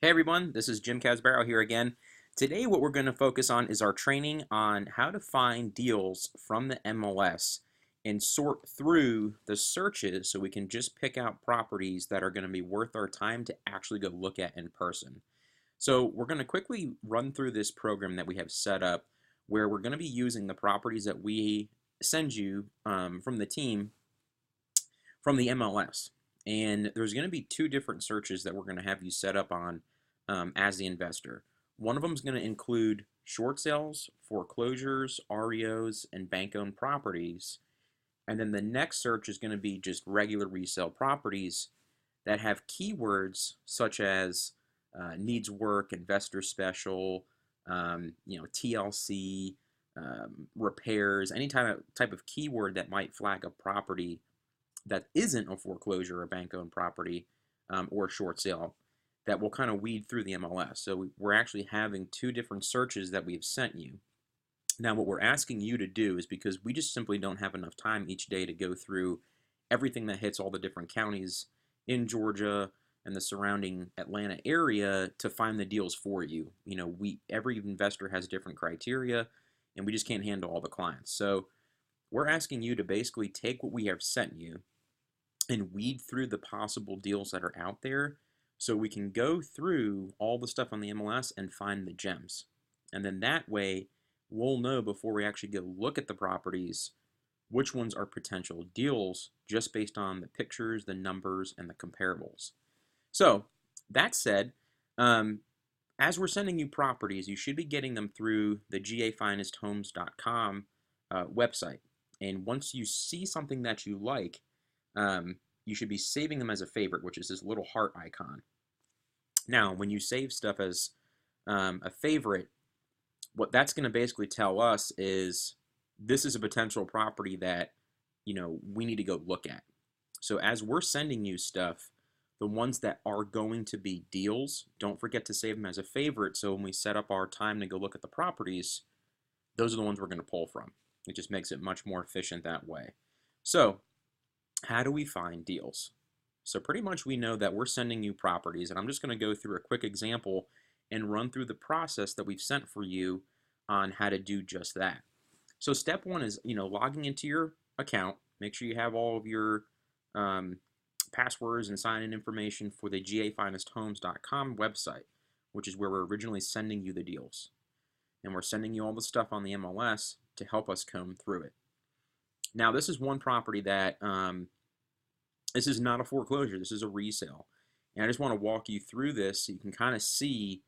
Hey everyone, this is Jim Casbarrow here again. Today what we're going to focus on is our training on how to find deals from the MLS and sort through the searches so we can just pick out properties that are going to be worth our time to actually go look at in person. So we're going to quickly run through this program that we have set up where we're going to be using the properties that we send you from the team from the MLS. And there's going to be two different searches that we're going to have you set up on as the investor. One of them is going to include short sales, foreclosures, REOs, and bank-owned properties. And then the next search is going to be just regular resale properties that have keywords such as needs work, investor special, TLC, repairs, any type of keyword that might flag a property that isn't a foreclosure, a bank-owned property, or a short sale that will kind of weed through the MLS. So we're actually having two different searches that we've sent you. Now, what we're asking you to do is because we just simply don't have enough time each day to go through everything that hits all the different counties in Georgia and the surrounding Atlanta area to find the deals for you. Every investor has different criteria, and we just can't handle all the clients. So we're asking you to basically take what we have sent you and weed through the possible deals that are out there so we can go through all the stuff on the MLS and find the gems. And then that way, we'll know before we actually go look at the properties which ones are potential deals just based on the pictures, the numbers, and the comparables. So, that said, as we're sending you properties, you should be getting them through the gafinesthomes.com website. And once you see something that you like, you should be saving them as a favorite, which is this little heart icon. Now, when you save stuff as a favorite, what that's going to basically tell us is this is a potential property that, we need to go look at. So as we're sending you stuff, the ones that are going to be deals, don't forget to save them as a favorite. So when we set up our time to go look at the properties, those are the ones we're going to pull from. It just makes it much more efficient that way. So how do we find deals? So pretty much we know that we're sending you properties, and I'm just going to go through a quick example and run through the process that we've sent for you on how to do just that. So step one is, logging into your account. Make sure you have all of your passwords and sign-in information for the gafinesthomes.com website, which is where we're originally sending you the deals. And we're sending you all the stuff on the MLS to help us comb through it. Now, this is one property that this is not a foreclosure. This is a resale. And I just want to walk you through this so you can kind of see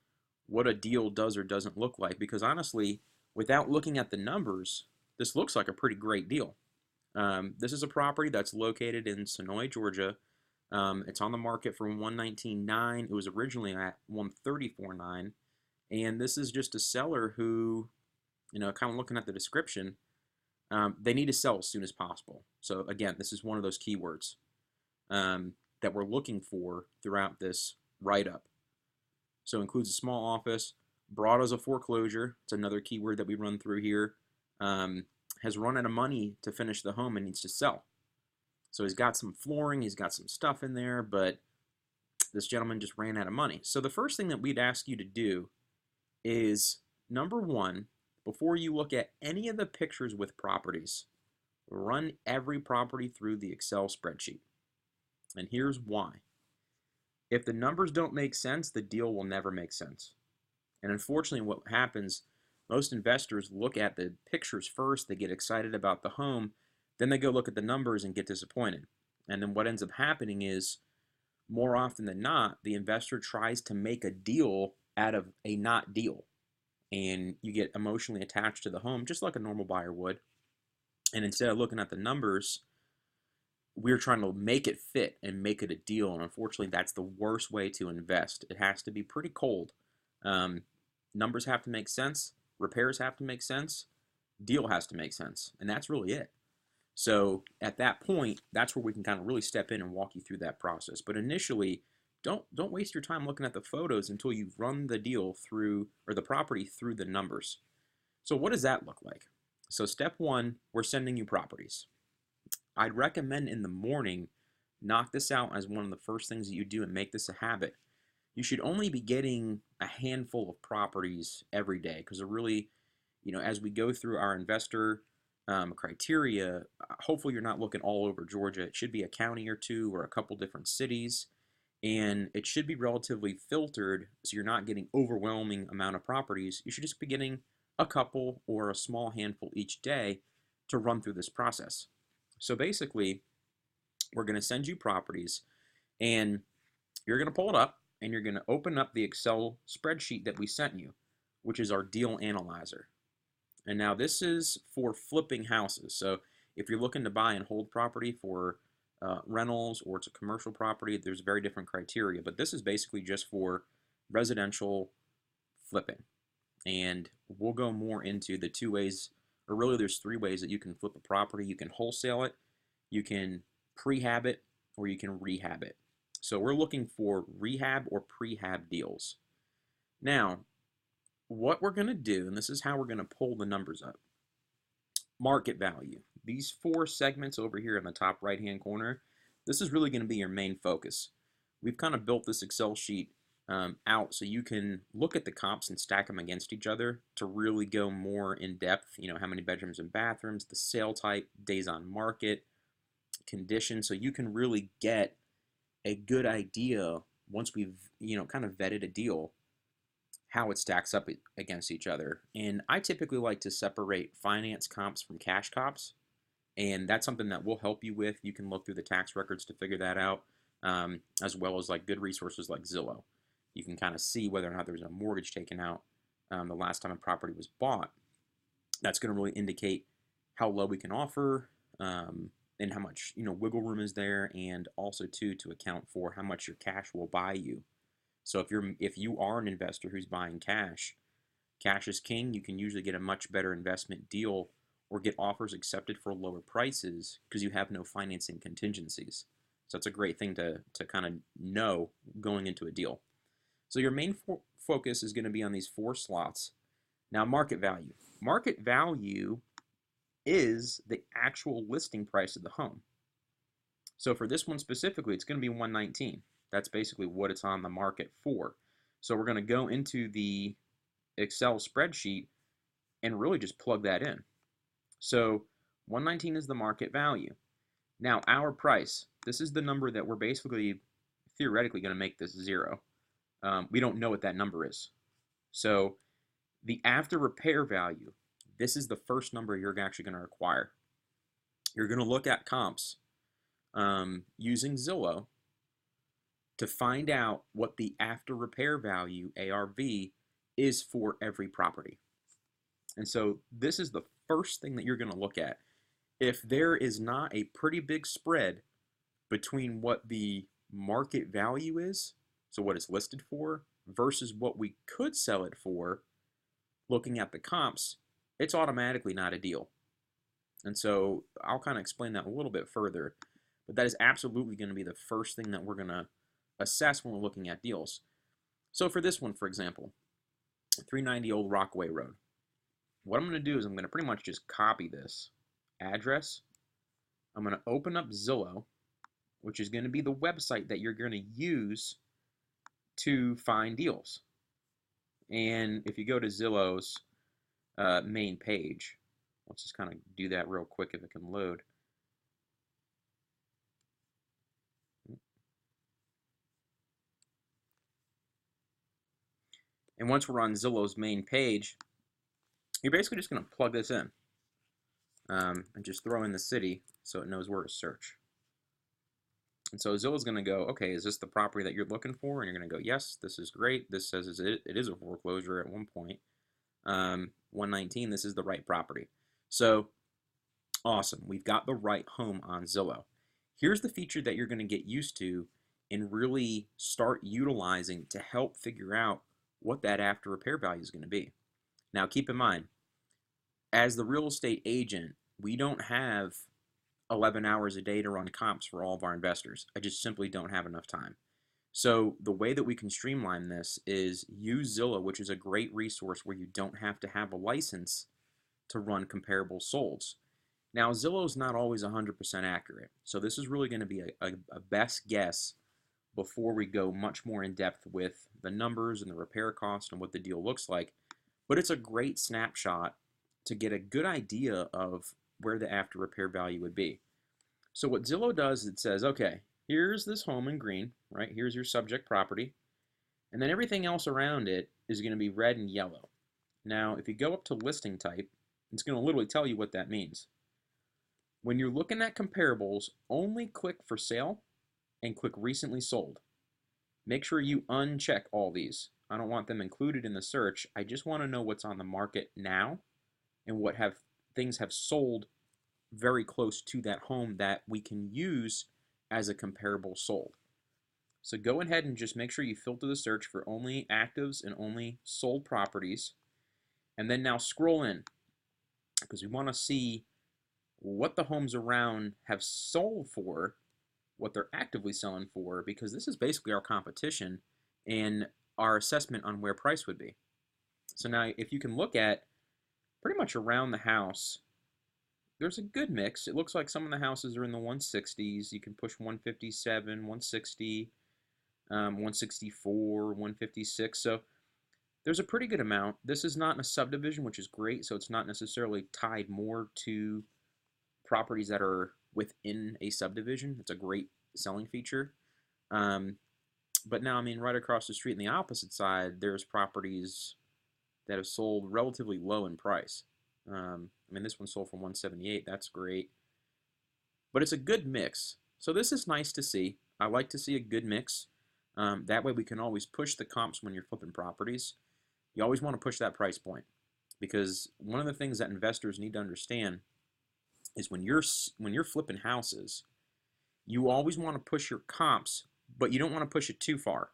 what a deal does or doesn't look like. Because honestly, without looking at the numbers, this looks like a pretty great deal. This is a property that's located in Sonoy, Georgia. It's on the market for $119,900. It was originally at $134,900. And this is just a seller who, kind of looking at the description, they need to sell as soon as possible. So again, this is one of those keywords that we're looking for throughout this write-up. So it includes a small office, brought as a foreclosure. It's another keyword that we run through here. Has run out of money to finish the home and needs to sell. So he's got some flooring, he's got some stuff in there, but this gentleman just ran out of money. So the first thing that we'd ask you to do is, number one, before you look at any of the pictures with properties, run every property through the Excel spreadsheet. And here's why. If the numbers don't make sense, the deal will never make sense. And unfortunately, what happens, most investors look at the pictures first, they get excited about the home, then they go look at the numbers and get disappointed. And then what ends up happening is, more often than not, the investor tries to make a deal out of a not deal. And you get emotionally attached to the home, just like a normal buyer would. And instead of looking at the numbers, we're trying to make it fit and make it a deal. And unfortunately, that's the worst way to invest. It has to be pretty cold. Numbers have to make sense. Repairs have to make sense. Deal has to make sense. And that's really it. So at that point, that's where we can kind of really step in and walk you through that process. But initially, don't waste your time looking at the photos until you've run the deal through, or the property through the numbers. So what does that look like? So step one, we're sending you properties. I'd recommend in the morning, knock this out as one of the first things that you do and make this a habit. you should only be getting a handful of properties every day because they're really, as we go through our investor criteria, hopefully you're not looking all over Georgia. It should be a county or two or a couple different cities, and it should be relatively filtered so you're not getting overwhelming amount of properties. You should just be getting a couple or a small handful each day to run through this process. So basically, we're going to send you properties, and you're going to pull it up, and you're going to open up the Excel spreadsheet that we sent you, which is our deal analyzer. And now this is for flipping houses. So if you're looking to buy and hold property for rentals, or it's a commercial property, there's very different criteria. But this is basically just for residential flipping. And we'll go more into the two ways, or really there's three ways that you can flip a property. You can wholesale it, you can prehab it, or you can rehab it. So we're looking for rehab or prehab deals. Now, what we're going to do, and this is how we're going to pull the numbers up. Market value. These four segments over here in the top right-hand corner, this is really going to be your main focus. We've kind of built this Excel sheet out so you can look at the comps and stack them against each other to really go more in depth. How many bedrooms and bathrooms, the sale type, days on market, condition, so you can really get a good idea once we've kind of vetted a deal, how it stacks up against each other. And I typically like to separate finance comps from cash comps, and that's something that we'll help you with. You can look through the tax records to figure that out, as well as like good resources like Zillow. You can kind of see whether or not there was a mortgage taken out the last time a property was bought. That's going to really indicate how low we can offer, and how much wiggle room is there, and also too to account for how much your cash will buy you. So if you are an investor who's buying cash, cash is king. You can usually get a much better investment deal or get offers accepted for lower prices because you have no financing contingencies. So that's a great thing to kind of know going into a deal. So your main focus is going to be on these four slots. Now, market value. Market value is the actual listing price of the home. So for this one specifically, it's going to be $119. That's basically what it's on the market for. So we're going to go into the Excel spreadsheet and really just plug that in. So 119 is the market value. Now our price, this is the number that we're basically theoretically going to make this zero. We don't know what that number is. So the after repair value, this is the first number you're actually going to require. You're going to look at comps using Zillow to find out what the after repair value, ARV, is for every property. And so this is the first thing that you're going to look at. If there is not a pretty big spread between what the market value is, so what it's listed for, versus what we could sell it for, looking at the comps, it's automatically not a deal. And so I'll kind of explain that a little bit further, but that is absolutely going to be the first thing that we're going to assess when we're looking at deals. So for this one, for example, 390 Old Rockaway Road. What I'm going to do is I'm going to pretty much just copy this address. I'm going to open up Zillow, which is going to be the website that you're going to use to find deals. And if you go to Zillow's main page, let's just kind of do that real quick if it can load. And once we're on Zillow's main page, you're basically just going to plug this in and just throw in the city so it knows where to search. And so Zillow's going to go, okay, is this the property that you're looking for? And you're going to go, yes, this is great. This says it is a foreclosure at one point. 119, this is the right property. So awesome. We've got the right home on Zillow. Here's the feature that you're going to get used to and really start utilizing to help figure out what that after repair value is going to be. Now, keep in mind, as the real estate agent, we don't have 11 hours a day to run comps for all of our investors. I just simply don't have enough time. So the way that we can streamline this is use Zillow, which is a great resource where you don't have to have a license to run comparable solds. Now, Zillow is not always 100% accurate. So this is really going to be a best guess before we go much more in depth with the numbers and the repair cost and what the deal looks like. But it's a great snapshot to get a good idea of where the after repair value would be. So what Zillow does is it says, okay, here's this home in green, right? Here's your subject property. And then everything else around it is going to be red and yellow. Now, if you go up to listing type, it's going to literally tell you what that means. When you're looking at comparables, only click for sale and click recently sold. Make sure you uncheck all these. I don't want them included in the search. I just want to know what's on the market now and what things have sold very close to that home that we can use as a comparable sold. So go ahead and just make sure you filter the search for only actives and only sold properties. And then now scroll in because we want to see what the homes around have sold for, what they're actively selling for, because this is basically our competition and our assessment on where price would be. So now if you can look at pretty much around the house, there's a good mix. It looks like some of the houses are in the 160s. You can push 157, 160, 164, 156. So there's a pretty good amount. This is not in a subdivision, which is great. So it's not necessarily tied more to properties that are within a subdivision. It's a great selling feature. But now, I mean, right across the street on the opposite side, there's properties that have sold relatively low in price. I mean, this one sold for 178. That's great. But it's a good mix. So this is nice to see. I like to see a good mix. That way we can always push the comps when you're flipping properties. You always want to push that price point because one of the things that investors need to understand is when you're flipping houses, you always want to push your comps, but you don't want to push it too far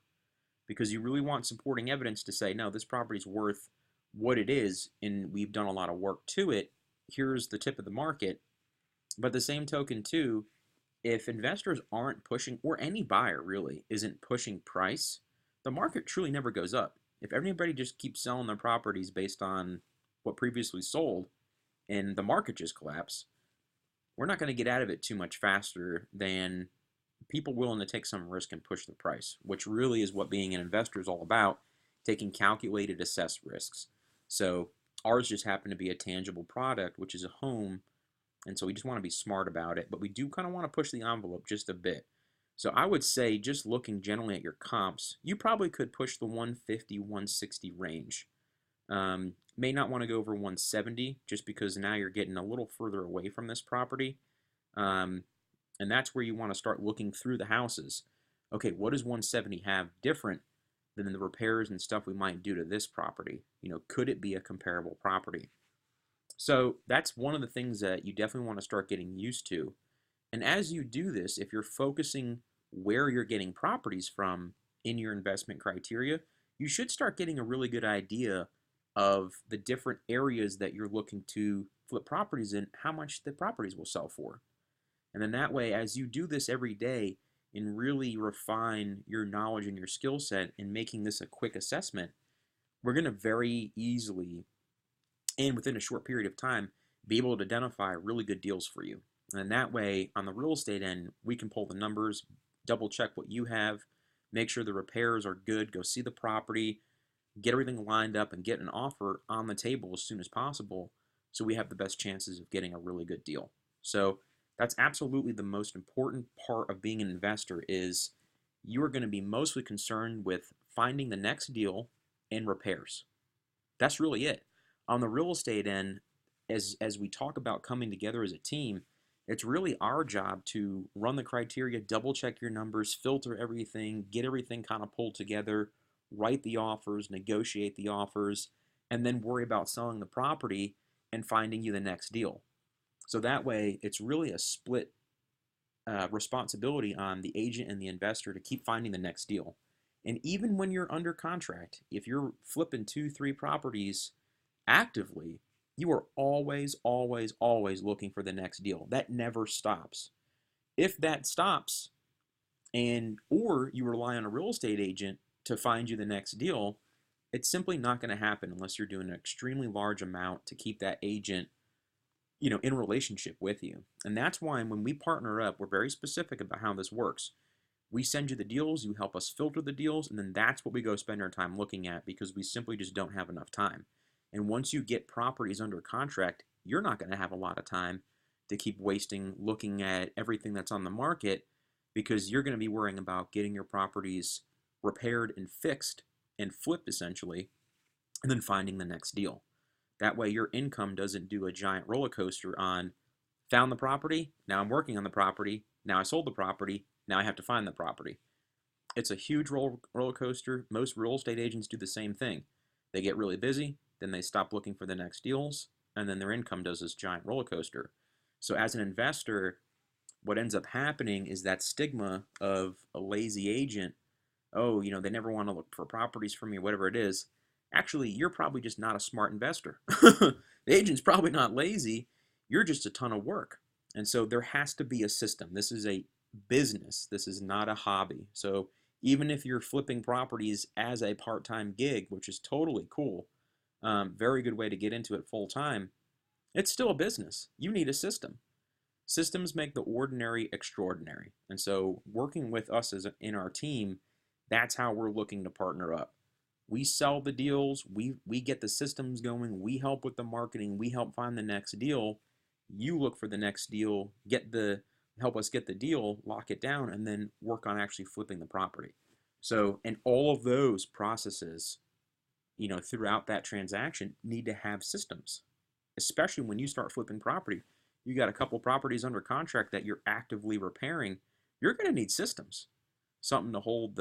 because you really want supporting evidence to say, no, this property's worth what it is, and we've done a lot of work to it. Here's the tip of the market. But the same token, too, if investors aren't pushing, or any buyer really isn't pushing price, the market truly never goes up. If everybody just keeps selling their properties based on what previously sold and the market just collapse, we're not going to get out of it too much faster than people willing to take some risk and push the price, which really is what being an investor is all about, taking calculated assessed risks. So ours just happened to be a tangible product, which is a home, and so we just want to be smart about it, but we do kind of want to push the envelope just a bit. So I would say just looking generally at your comps, you probably could push the 150, 160 range. May not want to go over 170 just because now you're getting a little further away from this property. And that's where you want to start looking through the houses. Okay, what does 170 have different than the repairs and stuff we might do to this property? You know, could it be a comparable property? So that's one of the things that you definitely want to start getting used to. And as you do this, if you're focusing where you're getting properties from in your investment criteria, you should start getting a really good idea of the different areas that you're looking to flip properties in, how much the properties will sell for. And then that way, as you do this every day and really refine your knowledge and your skill set in making this a quick assessment, we're going to very easily and within a short period of time be able to identify really good deals for you. And that way, on the real estate end, we can pull the numbers, double check what you have, make sure the repairs are good, go see the property, get everything lined up, and get an offer on the table as soon as possible so we have the best chances of getting a really good deal. So that's absolutely the most important part of being an investor is you are going to be mostly concerned with finding the next deal and repairs. That's really it. On the real estate end, as we talk about coming together as a team, it's really our job to run the criteria, double check your numbers, filter everything, get everything kind of pulled together, write the offers, negotiate the offers, and then worry about selling the property and finding you the next deal. So that way, it's really a split responsibility on the agent and the investor to keep finding the next deal. And even when you're under contract, if you're flipping 2, 3 properties actively, you are always, always, always looking for the next deal. That never stops. If that stops, or you rely on a real estate agent to find you the next deal, it's simply not going to happen unless you're doing an extremely large amount to keep that agent, in relationship with you. And that's why when we partner up, we're very specific about how this works. We send you the deals, you help us filter the deals, and then that's what we go spend our time looking at because we simply just don't have enough time. And once you get properties under contract, you're not going to have a lot of time to keep wasting looking at everything that's on the market because you're going to be worrying about getting your properties repaired and fixed and flipped essentially, and then finding the next deal. That way, your income doesn't do a giant roller coaster on found the property, now I'm working on the property, now I sold the property, now I have to find the property. It's a huge roller coaster. Most real estate agents do the same thing. They get really busy, then they stop looking for the next deals, and then their income does this giant roller coaster. So, as an investor, what ends up happening is that stigma of a lazy agent. Oh, they never want to look for properties from me, whatever it is. Actually, you're probably just not a smart investor. The agent's probably not lazy. You're just a ton of work. And so there has to be a system. This is a business. This is not a hobby. So even if you're flipping properties as a part-time gig, which is totally cool, very good way to get into it full time, it's still a business. You need a system. Systems make the ordinary extraordinary. And so working with us in our team, that's how we're looking to partner up. We sell the deals, we get the systems going, we help with the marketing, we help find the next deal. You look for the next deal, help us get the deal, lock it down, and then work on actually flipping the property. So, and all of those processes, throughout that transaction need to have systems, especially when you start flipping property. You got a couple properties under contract that you're actively repairing. You're going to need systems, something to hold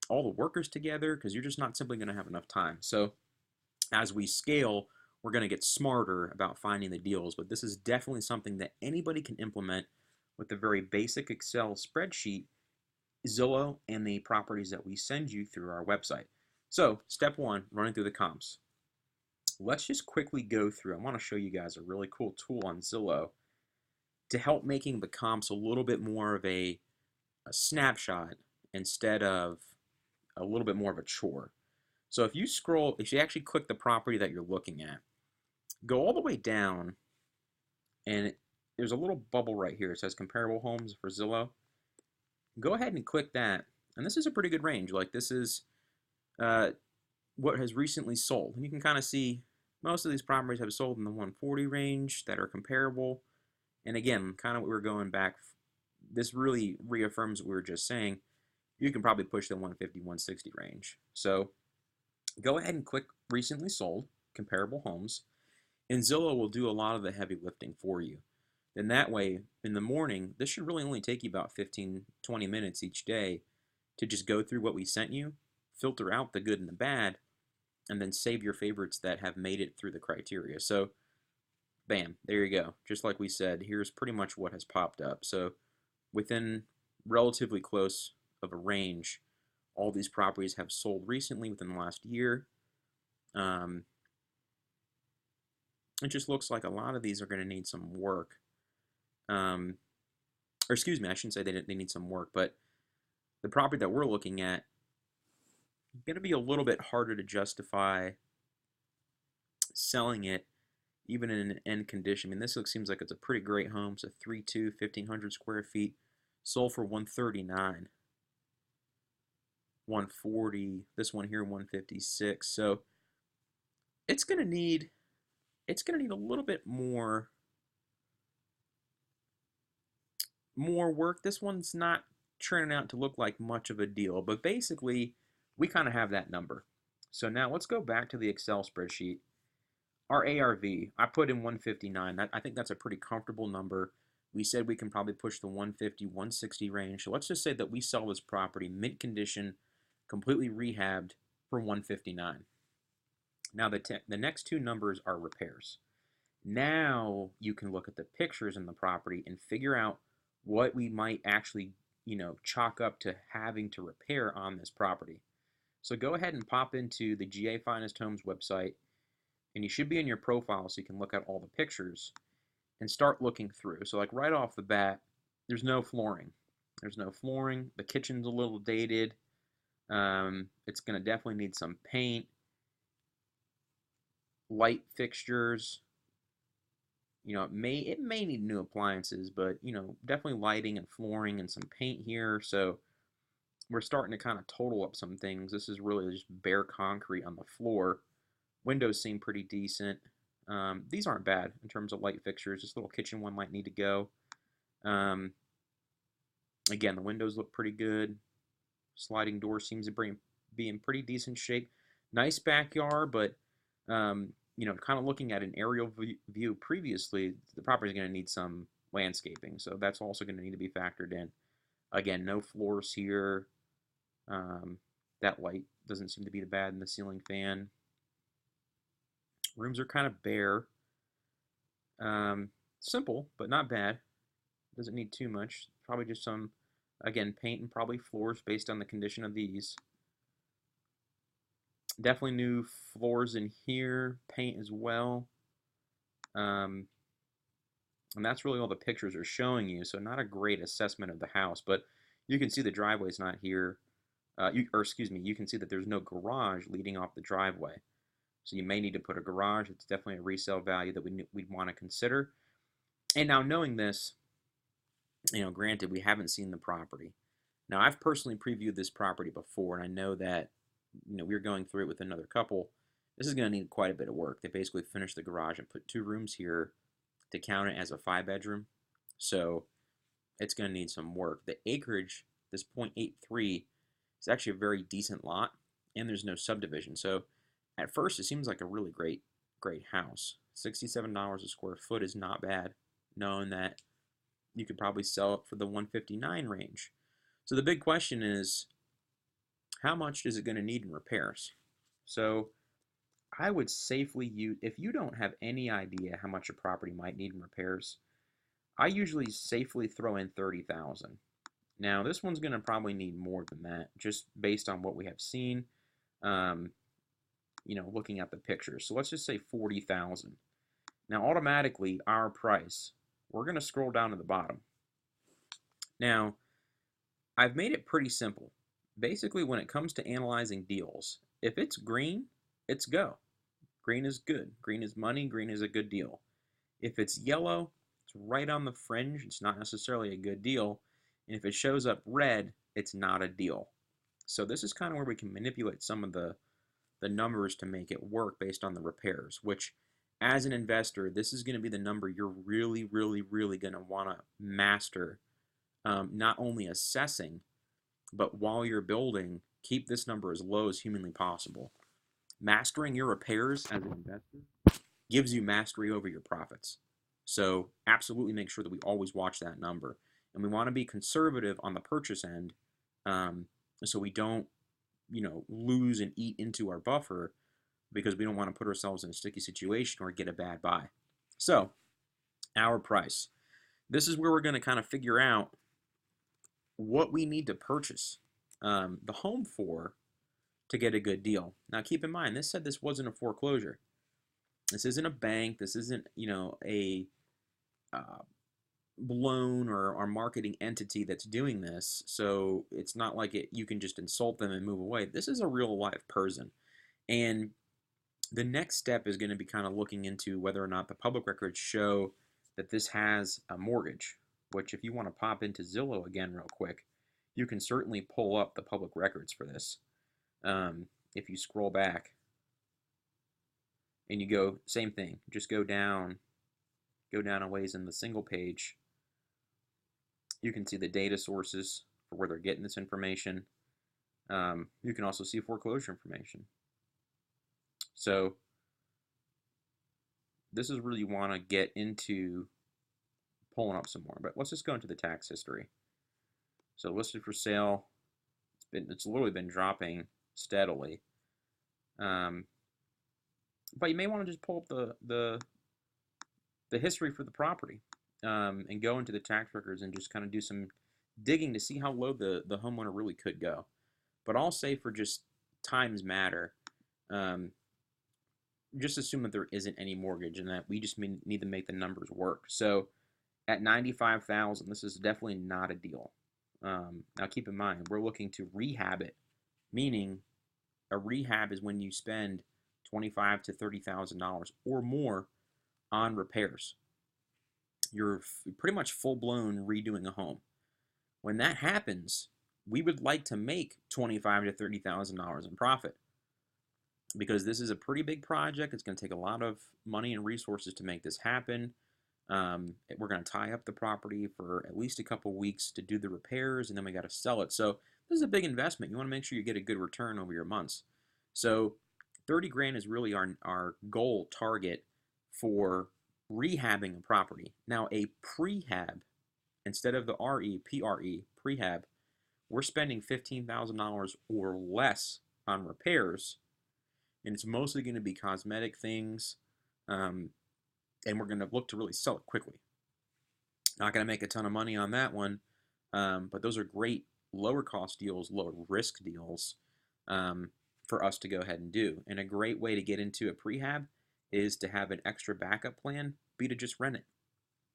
all the workers together because you're just not simply going to have enough time. So as we scale, we're going to get smarter about finding the deals, but this is definitely something that anybody can implement with a very basic Excel spreadsheet, Zillow, and the properties that we send you through our website. So step one, running through the comps. Let's just quickly go through. I want to show you guys a really cool tool on Zillow to help making the comps a little bit more of a snapshot instead of a little bit more of a chore. So if you actually click the property that you're looking at, go all the way down, and there's a little bubble right here. It says comparable homes for Zillow. Go ahead and click that, and this is a pretty good range. Like this is what has recently sold. And you can kind of see most of these properties have sold in the 140 range that are comparable. And again, kind of what we were going back, this really reaffirms what we were just saying. You can probably push the 150, 160 range. So go ahead and click recently sold, comparable homes, and Zillow will do a lot of the heavy lifting for you. Then that way, in the morning, this should really only take you about 15, 20 minutes each day to just go through what we sent you, filter out the good and the bad, and then save your favorites that have made it through the criteria. So, bam, there you go. Just like we said, here's pretty much what has popped up. So, within relatively close of a range, all these properties have sold recently within the last year. It just looks like a lot of these are going to need some work. Or excuse me, I shouldn't say they need some work, but the property that we're looking at is going to be a little bit harder to justify selling it even in an end condition. I mean, this seems like it's a pretty great home. It's a 3.2, 1,500 square feet, sold for 139, 140. This one here, 156. So it's going to need a little bit more work. This one's not turning out to look like much of a deal, but basically we kind of have that number. So now let's go back to the Excel spreadsheet. Our ARV, I put in 159. I think that's a pretty comfortable number. We said we can probably push the 150, 160 range. So let's just say that we sell this property mint condition, completely rehabbed for 159. Now the next two numbers are repairs. Now you can look at the pictures in the property and figure out what we might actually, chalk up to having to repair on this property. So go ahead and pop into the GA Finest Homes website, and you should be in your profile so you can look at all the pictures and start looking through. So like right off the bat, there's no flooring. There's no flooring. The kitchen's a little dated. It's going to definitely need some paint, light fixtures. It may need new appliances, but definitely lighting and flooring and some paint here. So we're starting to kind of total up some things. This is really just bare concrete on the floor. Windows seem pretty decent. These aren't bad in terms of light fixtures. This little kitchen one might need to go. Um, Again, the windows look pretty good. Sliding door seems to be in pretty decent shape. Nice backyard, but kind of looking at an aerial view previously, the property is going to need some landscaping, so that's also going to need to be factored in. Again, no floors here. That light doesn't seem to be bad in the ceiling fan. Rooms are kind of bare. Simple, but not bad. Doesn't need too much. Probably just some, again, paint and probably floors based on the condition of these. Definitely new floors in here, paint as well. And that's really all the pictures are showing you, so not a great assessment of the house, but you can see the driveway's not here. You can see that there's no garage leading off the driveway. So you may need to put a garage. It's definitely a resale value that we'd want to consider. And now knowing this, granted, we haven't seen the property. Now, I've personally previewed this property before, and I know that, we're going through it with another couple. This is going to need quite a bit of work. They basically finished the garage and put 2 rooms here to count it as a 5-bedroom. So it's going to need some work. The acreage, this .83, is actually a very decent lot, and there's no subdivision. So at first, it seems like a really great house. $67 a square foot is not bad, knowing that you could probably sell it for the 159 range. So the big question is, how much is it going to need in repairs? So I would safely use, if you don't have any idea how much a property might need in repairs, I usually safely throw in $30,000. Now this one's going to probably need more than that, just based on what we have seen. Looking at the pictures. So let's just say $40,000. Now automatically our price, we're going to scroll down to the bottom. Now, I've made it pretty simple. Basically, when it comes to analyzing deals, if it's green, it's go. Green is good. Green is money. Green is a good deal. If it's yellow, it's right on the fringe. It's not necessarily a good deal. And if it shows up red, it's not a deal. So this is kind of where we can manipulate some of the numbers to make it work based on the repairs, which as an investor, this is going to be the number you're really, really, really going to want to master. Not only assessing, but while you're building, keep this number as low as humanly possible. Mastering your repairs as an investor gives you mastery over your profits. So absolutely make sure that we always watch that number. And we want to be conservative on the purchase end, so we don't, lose and eat into our buffer, because we don't want to put ourselves in a sticky situation or get a bad buy. So our price. This is where we're going to kind of figure out what we need to purchase the home for to get a good deal. Now keep in mind, this said this wasn't a foreclosure. This isn't a bank. This isn't, a loan or marketing entity that's doing this. So it's not like you can just insult them and move away. This is a real live person. And the next step is going to be kind of looking into whether or not the public records show that this has a mortgage, which if you want to pop into Zillow again real quick, you can certainly pull up the public records for this. If you scroll back and you go, same thing, just go down a ways in the single page, you can see the data sources for where they're getting this information. You can also see foreclosure information. So this is really want to get into pulling up some more, but let's just go into the tax history. So listed for sale, it's literally been dropping steadily. But you may want to just pull up the history for the property, and go into the tax records and just kind of do some digging to see how low the homeowner really could go. But I'll say, for just times matter, just assume that there isn't any mortgage and that we just need to make the numbers work. So at $95,000, this is definitely not a deal. Now keep in mind, we're looking to rehab it, meaning a rehab is when you spend $25,000 to $30,000 or more on repairs. You're pretty much full-blown redoing a home. When that happens, we would like to make $25,000 to $30,000 in profit because this is a pretty big project. It's going to take a lot of money and resources to make this happen. We're going to tie up the property for at least a couple weeks to do the repairs, and then we got to sell it. So this is a big investment. You want to make sure you get a good return over your months. So 30 grand is really our goal target for rehabbing a property. Now a prehab, instead of the PRE, prehab, we're spending $15,000 or less on repairs, and it's mostly going to be cosmetic things, and we're going to look to really sell it quickly. Not going to make a ton of money on that one, but those are great lower cost deals, lower risk deals for us to go ahead and do. And a great way to get into a prehab is to have an extra backup plan, be to just rent it.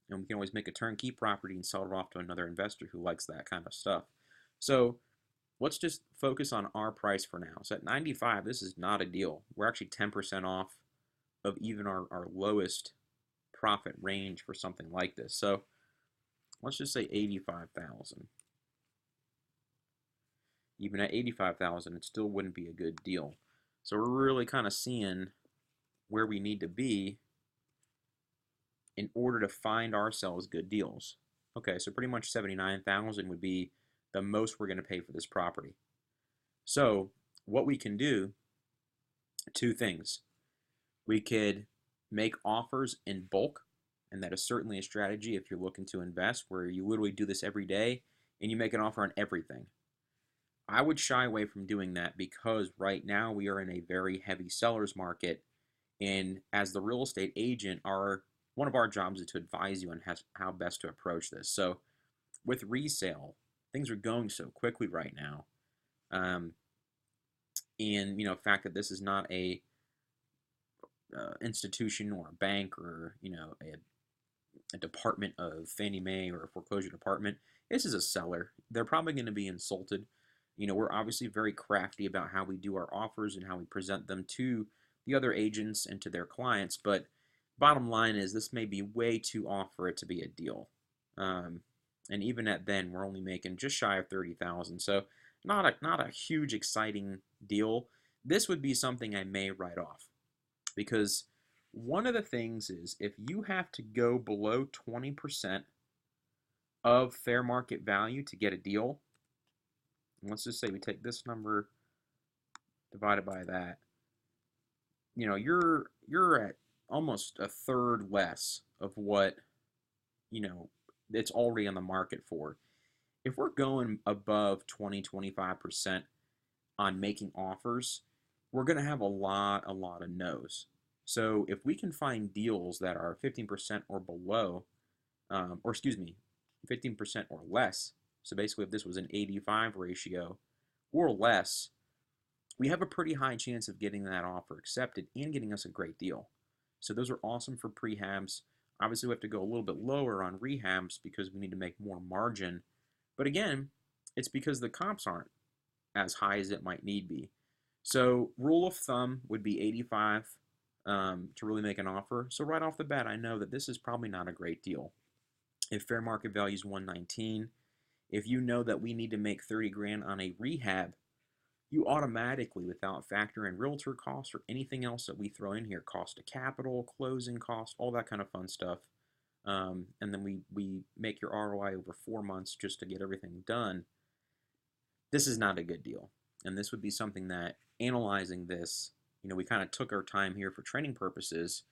And we can always make a turnkey property and sell it off to another investor who likes that kind of stuff. So let's just focus on our price for now. So at 95, this is not a deal. We're actually 10% off of even our lowest profit range for something like this. So let's just say 85,000. Even at 85,000, it still wouldn't be a good deal. So we're really kind of seeing where we need to be in order to find ourselves good deals. Okay, so pretty much 79,000 would be the most we're going to pay for this property. So what we can do, two things. We could make offers in bulk, and that is certainly a strategy if you're looking to invest, where you literally do this every day and you make an offer on everything. I would shy away from doing that because right now we are in a very heavy seller's market, and as the real estate agent, one of our jobs is to advise you on how best to approach this. So with resale, things are going so quickly right now. And the fact that this is not a institution or a bank or a department of Fannie Mae or a foreclosure department, this is a seller. They're probably going to be insulted. We're obviously very crafty about how we do our offers and how we present them to the other agents and to their clients, but bottom line is this may be way too off for it to be a deal. And even at then, we're only making just shy of 30,000. So not a huge exciting deal. This would be something I may write off, because one of the things is if you have to go below 20% of fair market value to get a deal, and let's just say we take this number divided by that, you're at almost a third less of what it's already on the market for. If we're going above 20-25% on making offers, we're going to have a lot of no's. So if we can find deals that are 15% or below, 15% or less, so basically if this was an 85 ratio or less, we have a pretty high chance of getting that offer accepted and getting us a great deal. So those are awesome for prehabs. Obviously, we have to go a little bit lower on rehabs because we need to make more margin. But again, it's because the comps aren't as high as it might need be. So rule of thumb would be 85 to really make an offer. So right off the bat, I know that this is probably not a great deal. If fair market value is 119, if you know that we need to make 30 grand on a rehab, you automatically, without factoring in realtor costs or anything else that we throw in here, cost of capital, closing costs, all that kind of fun stuff, and then we make your ROI over 4 months just to get everything done, this is not a good deal. And this would be something that, analyzing this, we kind of took our time here for training purposes,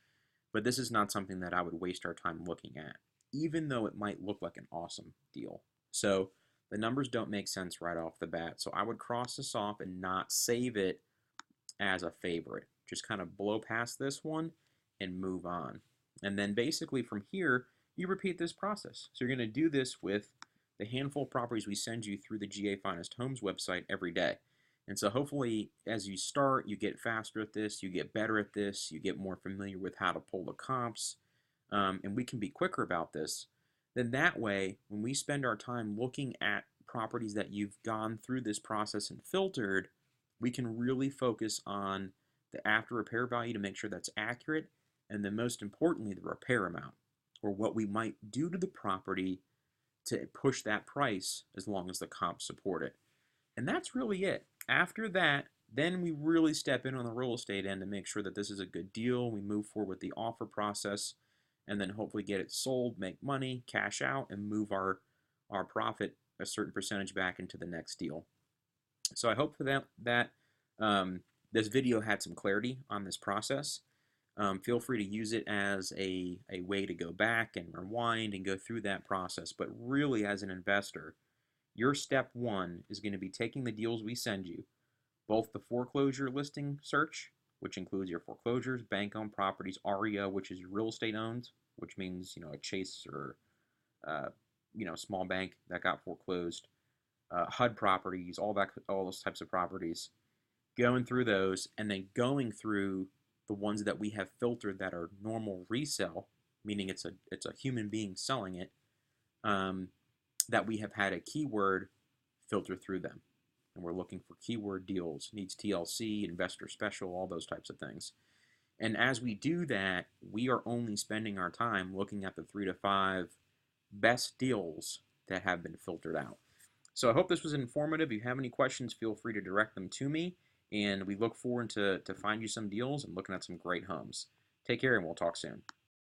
but this is not something that I would waste our time looking at, even though it might look like an awesome deal. So the numbers don't make sense right off the bat. So I would cross this off and not save it as a favorite. Just kind of blow past this one and move on. And then basically from here, you repeat this process. So you're going to do this with the handful of properties we send you through the GA Finest Homes website every day. And so hopefully as you start, you get faster at this, you get better at this, you get more familiar with how to pull the comps, and we can be quicker about this. Then that way, when we spend our time looking at properties that you've gone through this process and filtered, we can really focus on the after repair value to make sure that's accurate, and then most importantly, the repair amount, or what we might do to the property to push that price as long as the comps support it. And that's really it. After that, then we really step in on the real estate end to make sure that this is a good deal. We move forward with the offer process and then hopefully get it sold, make money, cash out, and move our profit a certain percentage back into the next deal. So I hope for that this video had some clarity on this process. Feel free to use it as a way to go back and rewind and go through that process. But really, as an investor, your step one is going to be taking the deals we send you, both the foreclosure listing search, which includes your foreclosures, bank-owned properties, REO, which is real estate owned, which means a Chase or small bank that got foreclosed, HUD properties, all those types of properties, going through those, and then going through the ones that we have filtered that are normal resale, meaning it's a human being selling it, that we have had a keyword filter through them. And we're looking for keyword deals, needs TLC, investor special, all those types of things. And as we do that, we are only spending our time looking at the 3 to 5 best deals that have been filtered out. So I hope this was informative. If you have any questions, feel free to direct them to me. And we look forward to find you some deals and looking at some great homes. Take care, and we'll talk soon.